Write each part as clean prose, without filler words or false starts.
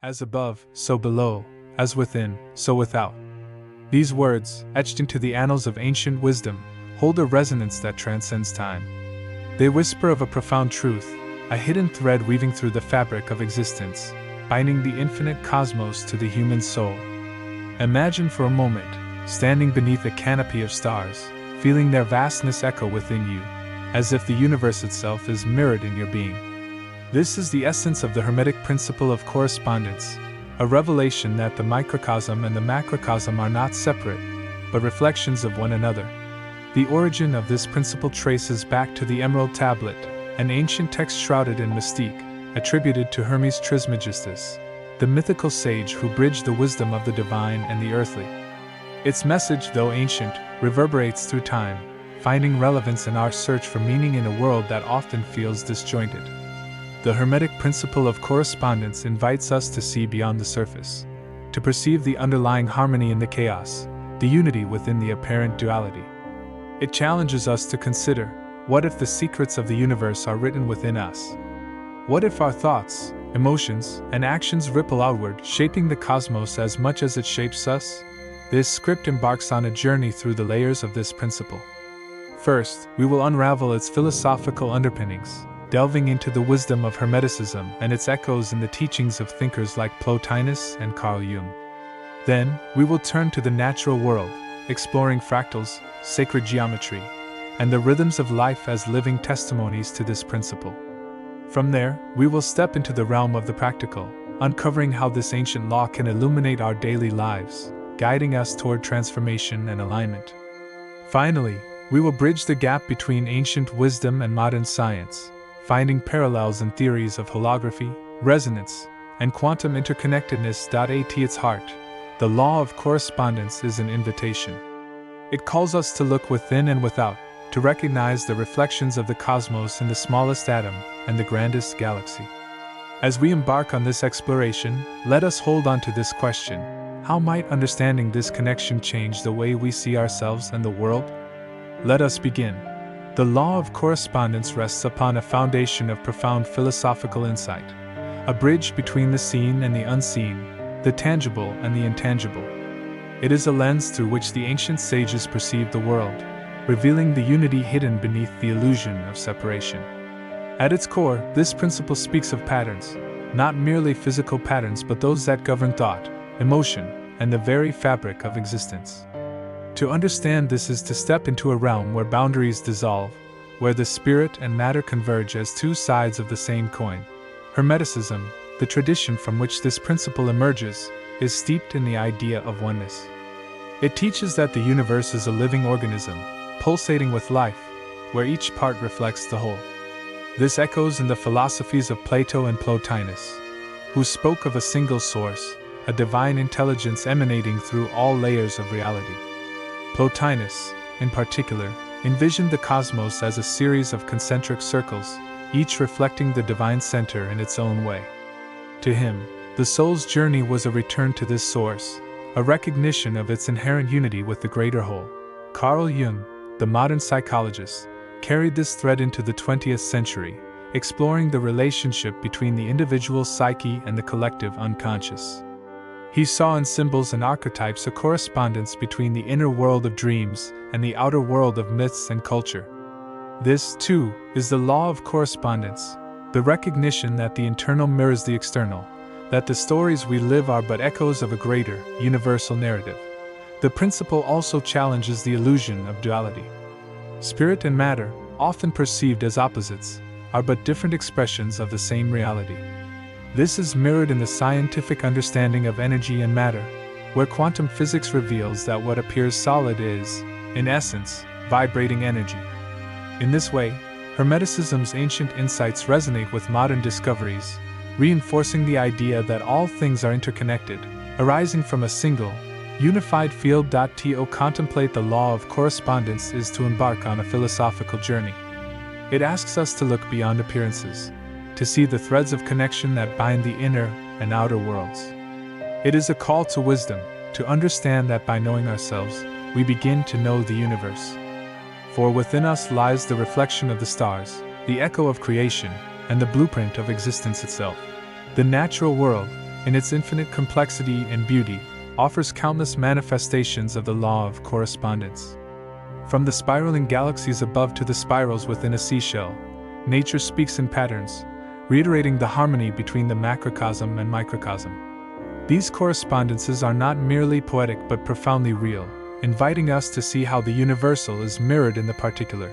As above, so below, as within, so without. These words, etched into the annals of ancient wisdom, hold a resonance that transcends time. They whisper of a profound truth, a hidden thread weaving through the fabric of existence, binding the infinite cosmos to the human soul. Imagine for a moment, standing beneath a canopy of stars, feeling their vastness echo within you, as if the universe itself is mirrored in your being. This is the essence of the Hermetic principle of correspondence, a revelation that the microcosm and the macrocosm are not separate, but reflections of one another. The origin of this principle traces back to the Emerald Tablet, an ancient text shrouded in mystique, attributed to Hermes Trismegistus, the mythical sage who bridged the wisdom of the divine and the earthly. Its message, though ancient, reverberates through time, finding relevance in our search for meaning in a world that often feels disjointed. The Hermetic principle of correspondence invites us to see beyond the surface, to perceive the underlying harmony in the chaos, the unity within the apparent duality. It challenges us to consider, what if the secrets of the universe are written within us? What if our thoughts, emotions, and actions ripple outward, shaping the cosmos as much as it shapes us? This script embarks on a journey through the layers of this principle. First, we will unravel its philosophical underpinnings, delving into the wisdom of Hermeticism and its echoes in the teachings of thinkers like Plotinus and Carl Jung. Then, we will turn to the natural world, exploring fractals, sacred geometry, and the rhythms of life as living testimonies to this principle. From there, we will step into the realm of the practical, uncovering how this ancient law can illuminate our daily lives, guiding us toward transformation and alignment. Finally, we will bridge the gap between ancient wisdom and modern science, finding parallels in theories of holography, resonance, and quantum interconnectedness. At its heart, the law of correspondence is an invitation. It calls us to look within and without, to recognize the reflections of the cosmos in the smallest atom and the grandest galaxy. As we embark on this exploration, let us hold on to this question: how might understanding this connection change the way we see ourselves and the world? Let us begin. The law of correspondence rests upon a foundation of profound philosophical insight, a bridge between the seen and the unseen, the tangible and the intangible. It is a lens through which the ancient sages perceived the world, revealing the unity hidden beneath the illusion of separation. At its core, this principle speaks of patterns, not merely physical patterns but those that govern thought, emotion, and the very fabric of existence. To understand this is to step into a realm where boundaries dissolve, where the spirit and matter converge as two sides of the same coin. Hermeticism, the tradition from which this principle emerges, is steeped in the idea of oneness. It teaches that the universe is a living organism, pulsating with life, where each part reflects the whole. This echoes in the philosophies of Plato and Plotinus, who spoke of a single source, a divine intelligence emanating through all layers of reality. Plotinus, in particular, envisioned the cosmos as a series of concentric circles, each reflecting the divine center in its own way. To him, the soul's journey was a return to this source, a recognition of its inherent unity with the greater whole. Carl Jung, the modern psychologist, carried this thread into the 20th century, exploring the relationship between the individual psyche and the collective unconscious. He saw in symbols and archetypes a correspondence between the inner world of dreams and the outer world of myths and culture. This, too, is the law of correspondence, the recognition that the internal mirrors the external, that the stories we live are but echoes of a greater, universal narrative. The principle also challenges the illusion of duality. Spirit and matter, often perceived as opposites, are but different expressions of the same reality. This is mirrored in the scientific understanding of energy and matter, where quantum physics reveals that what appears solid is, in essence, vibrating energy. In this way, Hermeticism's ancient insights resonate with modern discoveries, reinforcing the idea that all things are interconnected, arising from a single, unified field. To contemplate the law of correspondence is to embark on a philosophical journey. It asks us to look beyond appearances, to see the threads of connection that bind the inner and outer worlds. It is a call to wisdom, to understand that by knowing ourselves, we begin to know the universe. For within us lies the reflection of the stars, the echo of creation, and the blueprint of existence itself. The natural world, in its infinite complexity and beauty, offers countless manifestations of the law of correspondence. From the spiraling galaxies above to the spirals within a seashell, nature speaks in patterns, reiterating the harmony between the macrocosm and microcosm. These correspondences are not merely poetic but profoundly real, inviting us to see how the universal is mirrored in the particular.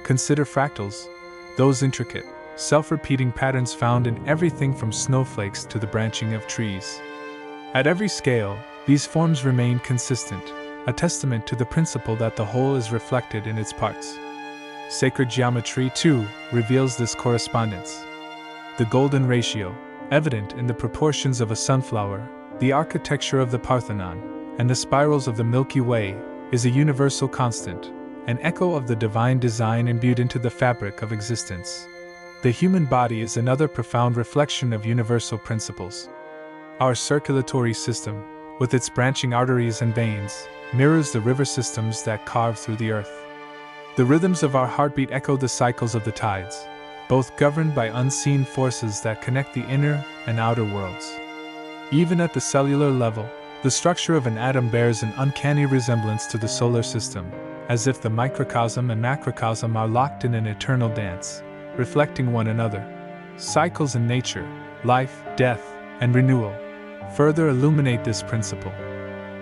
Consider fractals, those intricate, self-repeating patterns found in everything from snowflakes to the branching of trees. At every scale, these forms remain consistent, a testament to the principle that the whole is reflected in its parts. Sacred geometry, too, reveals this correspondence. The golden ratio, evident in the proportions of a sunflower, the architecture of the Parthenon, and the spirals of the Milky Way, is a universal constant, an echo of the divine design imbued into the fabric of existence. The human body is another profound reflection of universal principles. Our circulatory system, with its branching arteries and veins, mirrors the river systems that carve through the earth. The rhythms of our heartbeat echo the cycles of the tides, both governed by unseen forces that connect the inner and outer worlds. Even at the cellular level, the structure of an atom bears an uncanny resemblance to the solar system, as if the microcosm and macrocosm are locked in an eternal dance, reflecting one another. Cycles in nature, life, death, and renewal, further illuminate this principle.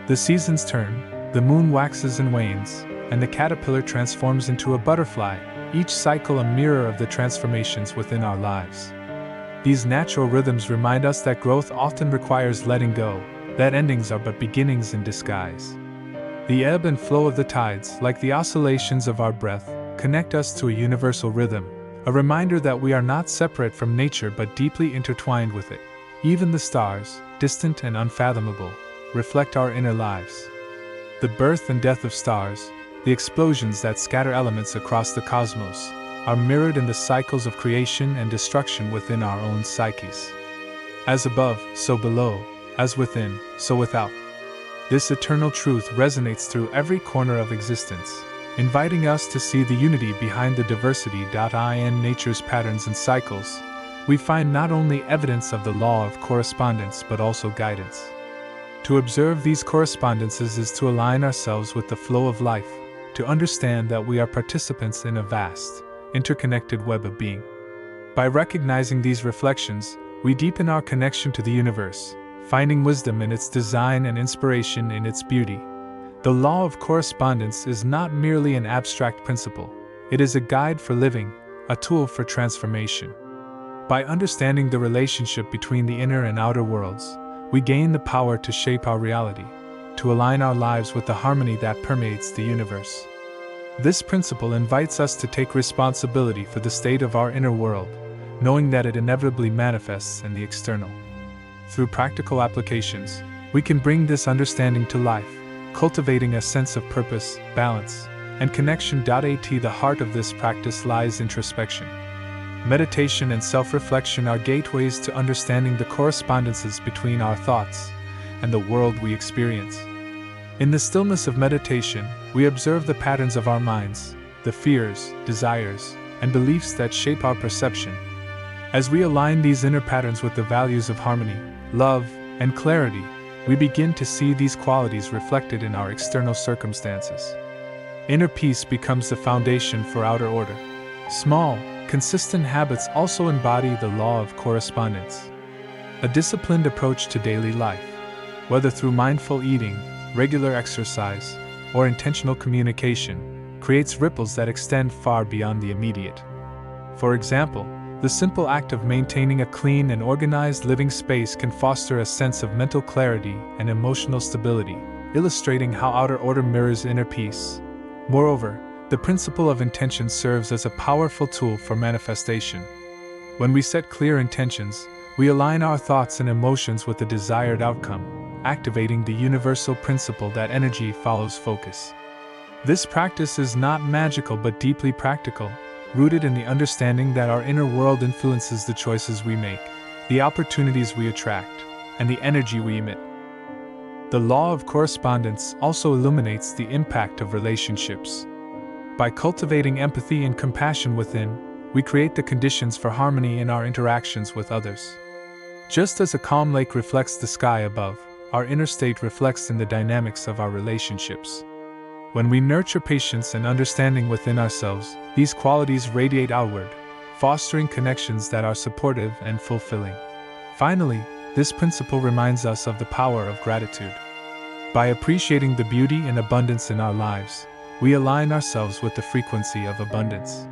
The seasons turn, the moon waxes and wanes, and the caterpillar transforms into a butterfly, each cycle a mirror of the transformations within our lives. These natural rhythms remind us that growth often requires letting go, that endings are but beginnings in disguise. The ebb and flow of the tides, like the oscillations of our breath, connect us to a universal rhythm, a reminder that we are not separate from nature but deeply intertwined with it. Even the stars, distant and unfathomable, reflect our inner lives. The birth and death of stars, the explosions that scatter elements across the cosmos, are mirrored in the cycles of creation and destruction within our own psyches. As above, so below, as within, so without. This eternal truth resonates through every corner of existence, inviting us to see the unity behind the diversity. In nature's patterns and cycles, we find not only evidence of the law of correspondence but also guidance. To observe these correspondences is to align ourselves with the flow of life, to understand that we are participants in a vast, interconnected web of being. By recognizing these reflections, we deepen our connection to the universe, finding wisdom in its design and inspiration in its beauty. The law of correspondence is not merely an abstract principle, it is a guide for living, a tool for transformation. By understanding the relationship between the inner and outer worlds, we gain the power to shape our reality, to align our lives with the harmony that permeates the universe. This principle invites us to take responsibility for the state of our inner world, knowing that it inevitably manifests in the external. Through practical applications, we can bring this understanding to life, cultivating a sense of purpose, balance, and connection. At the heart of this practice lies introspection. Meditation and self-reflection are gateways to understanding the correspondences between our thoughts and the world we experience. In the stillness of meditation, we observe the patterns of our minds, the fears, desires, and beliefs that shape our perception. As we align these inner patterns with the values of harmony, love, and clarity, we begin to see these qualities reflected in our external circumstances. Inner peace becomes the foundation for outer order. Small, consistent habits also embody the law of correspondence. A disciplined approach to daily life, whether through mindful eating, regular exercise, or intentional communication, creates ripples that extend far beyond the immediate. For example, the simple act of maintaining a clean and organized living space can foster a sense of mental clarity and emotional stability, illustrating how outer order mirrors inner peace. Moreover, the principle of intention serves as a powerful tool for manifestation. When we set clear intentions, we align our thoughts and emotions with the desired outcome, activating the universal principle that energy follows focus. This practice is not magical but deeply practical, rooted in the understanding that our inner world influences the choices we make, the opportunities we attract, and the energy we emit. The law of correspondence also illuminates the impact of relationships. By cultivating empathy and compassion within, we create the conditions for harmony in our interactions with others. Just as a calm lake reflects the sky above, our inner state reflects in the dynamics of our relationships. When we nurture patience and understanding within ourselves, these qualities radiate outward, fostering connections that are supportive and fulfilling. Finally, this principle reminds us of the power of gratitude. By appreciating the beauty and abundance in our lives, we align ourselves with the frequency of abundance.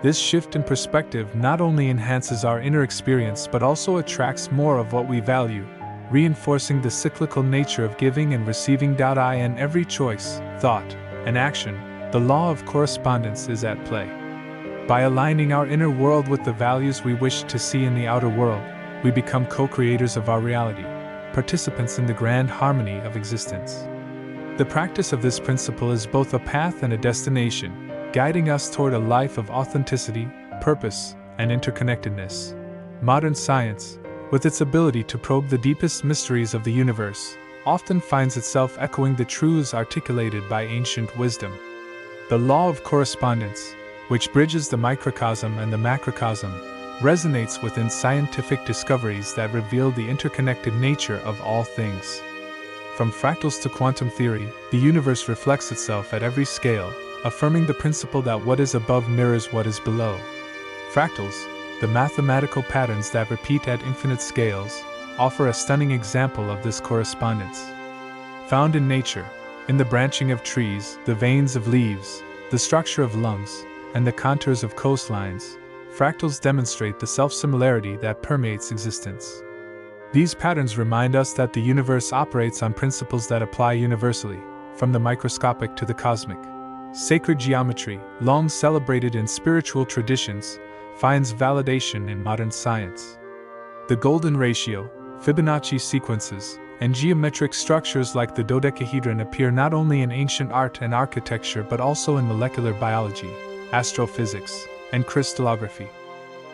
This shift in perspective not only enhances our inner experience but also attracts more of what we value, reinforcing the cyclical nature of giving and receiving. In every choice, thought, and action, the law of correspondence is at play. By aligning our inner world with the values we wish to see in the outer world, we become co-creators of our reality, participants in the grand harmony of existence. The practice of this principle is both a path and a destination, guiding us toward a life of authenticity, purpose, and interconnectedness. Modern science, with its ability to probe the deepest mysteries of the universe, often finds itself echoing the truths articulated by ancient wisdom. The law of correspondence, which bridges the microcosm and the macrocosm, resonates within scientific discoveries that reveal the interconnected nature of all things. From fractals to quantum theory, the universe reflects itself at every scale, affirming the principle that what is above mirrors what is below. Fractals, the mathematical patterns that repeat at infinite scales, offer a stunning example of this correspondence. Found in nature, in the branching of trees, the veins of leaves, the structure of lungs, and the contours of coastlines, fractals demonstrate the self-similarity that permeates existence. These patterns remind us that the universe operates on principles that apply universally, from the microscopic to the cosmic. Sacred geometry, long celebrated in spiritual traditions, finds validation in modern science. The golden ratio, Fibonacci sequences, and geometric structures like the dodecahedron appear not only in ancient art and architecture but also in molecular biology, astrophysics, and crystallography.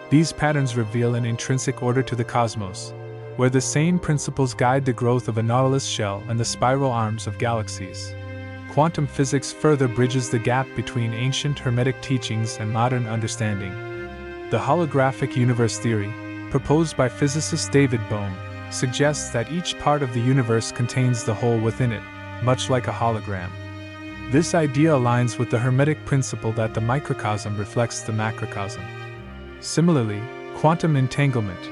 These patterns reveal an intrinsic order to the cosmos, where the same principles guide the growth of a nautilus shell and the spiral arms of galaxies. Quantum physics further bridges the gap between ancient Hermetic teachings and modern understanding. The holographic universe theory, proposed by physicist David Bohm, suggests that each part of the universe contains the whole within it, much like a hologram. This idea aligns with the Hermetic principle that the microcosm reflects the macrocosm. Similarly, quantum entanglement,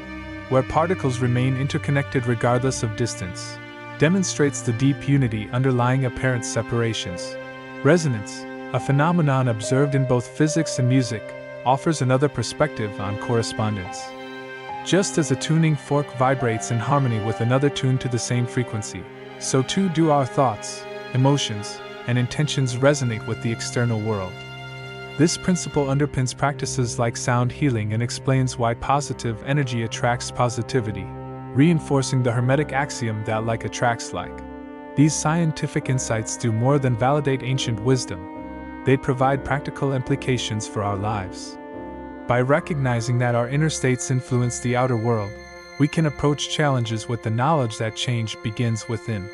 where particles remain interconnected regardless of distance, demonstrates the deep unity underlying apparent separations. Resonance, a phenomenon observed in both physics and music, offers another perspective on correspondence. Just as a tuning fork vibrates in harmony with another tuned to the same frequency, so too do our thoughts, emotions, and intentions resonate with the external world. This principle underpins practices like sound healing and explains why positive energy attracts positivity, reinforcing the Hermetic axiom that like attracts like. These scientific insights do more than validate ancient wisdom. They provide practical implications for our lives. By recognizing that our inner states influence the outer world, we can approach challenges with the knowledge that change begins within.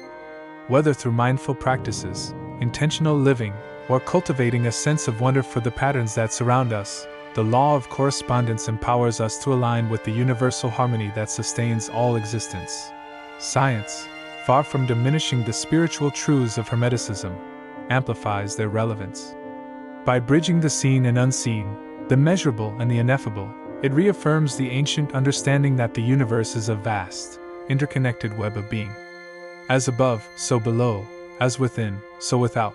Whether through mindful practices, intentional living, or cultivating a sense of wonder for the patterns that surround us, the law of correspondence empowers us to align with the universal harmony that sustains all existence. Science, far from diminishing the spiritual truths of Hermeticism, amplifies their relevance. By bridging the seen and unseen, the measurable and the ineffable, it reaffirms the ancient understanding that the universe is a vast, interconnected web of being. As above, so below, as within, so without.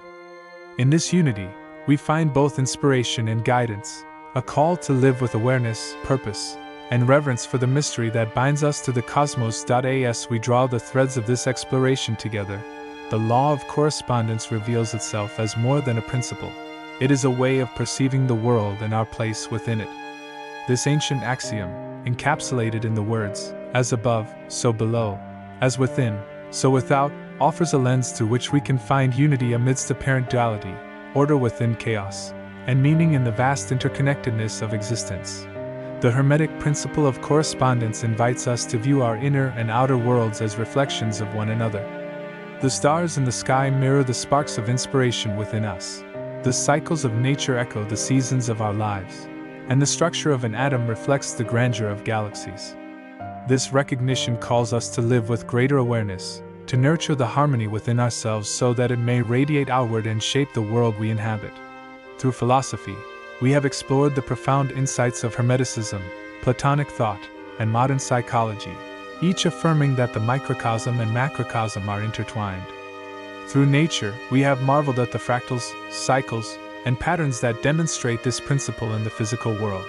In this unity, we find both inspiration and guidance, a call to live with awareness, purpose, and reverence for the mystery that binds us to the cosmos. As we draw the threads of this exploration together, the law of correspondence reveals itself as more than a principle. It is a way of perceiving the world and our place within it. This ancient axiom, encapsulated in the words, as above, so below, as within, so without, offers a lens through which we can find unity amidst apparent duality, order within chaos, and meaning in the vast interconnectedness of existence. The Hermetic principle of correspondence invites us to view our inner and outer worlds as reflections of one another. The stars in the sky mirror the sparks of inspiration within us. The cycles of nature echo the seasons of our lives, and the structure of an atom reflects the grandeur of galaxies. This recognition calls us to live with greater awareness, to nurture the harmony within ourselves so that it may radiate outward and shape the world we inhabit. Through philosophy, we have explored the profound insights of Hermeticism, Platonic thought, and modern psychology, each affirming that the microcosm and macrocosm are intertwined. Through nature, we have marveled at the fractals, cycles, and patterns that demonstrate this principle in the physical world.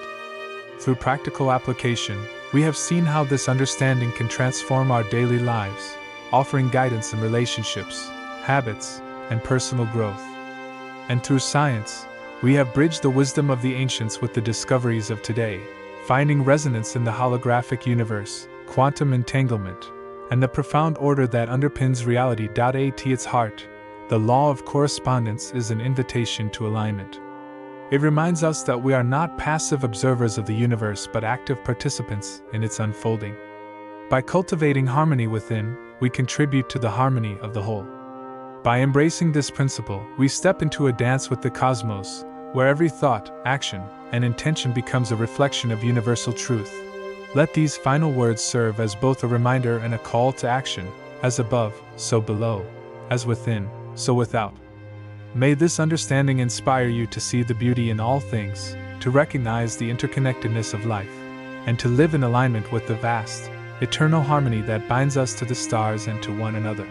Through practical application, we have seen how this understanding can transform our daily lives, offering guidance in relationships, habits, and personal growth. And through science, we have bridged the wisdom of the ancients with the discoveries of today, finding resonance in the holographic universe, quantum entanglement, and the profound order that underpins reality. At its heart, the law of correspondence is an invitation to alignment. It reminds us that we are not passive observers of the universe but active participants in its unfolding. By cultivating harmony within, we contribute to the harmony of the whole. By embracing this principle, we step into a dance with the cosmos, where every thought, action, and intention becomes a reflection of universal truth. Let these final words serve as both a reminder and a call to action, as above, so below, as within, so without. May this understanding inspire you to see the beauty in all things, to recognize the interconnectedness of life, and to live in alignment with the vast, eternal harmony that binds us to the stars and to one another.